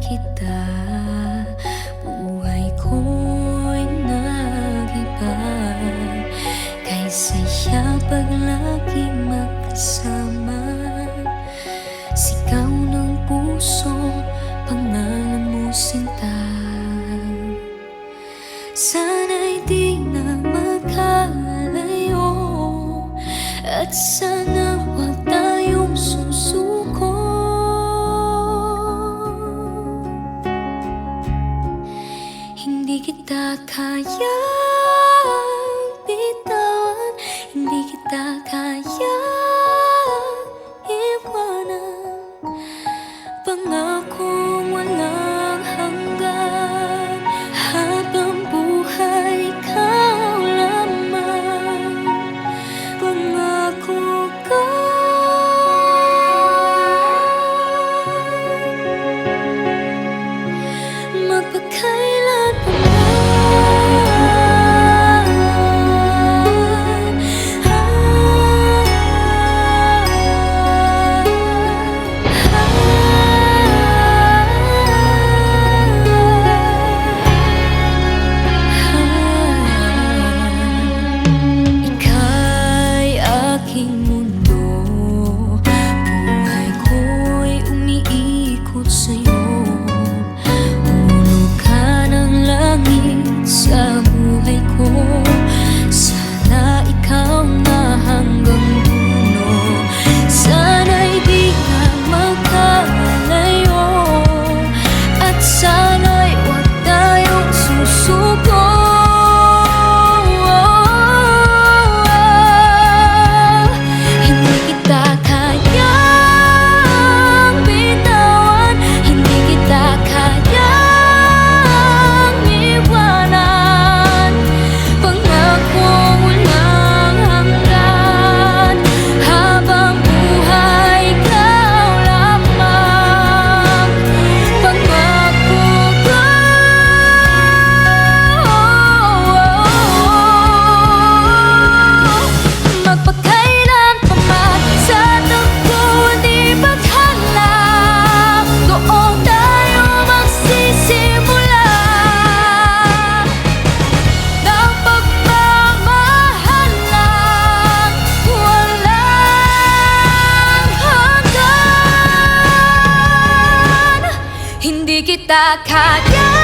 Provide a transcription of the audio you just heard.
kita, buhay ko'y nag-iba. Kay saya pag laging magkasama, sigaw ng puso, pangalan mo sinta. Sana'y di na magkalayo, at sana wag tayong susuko. Hindi kita kayang bitawan, hindi kita kayang iwanan. Pangakong walang hanggan, habang buhay ikaw lamang. Pangako ka, magpakailan pa man. Ika'y aking mundo, buhay ko'y umiikot sa'yo. Hulog ka ng langit sa buhay ko, sana ikaw na hanggang dulo. Sana'y di ka magkalayo, at sana'y wag tayong susuko. Hindi kita kayang bitawan, hindi kita kayang iwanan. Pangako walang hanggan, habang buhay ikaw lamang. Pangako ka, magpakailan pa man sa tagpo di paghalang, doon tayo magsisimula ng pagmamahalan walang hanggan. Hindi kita kaya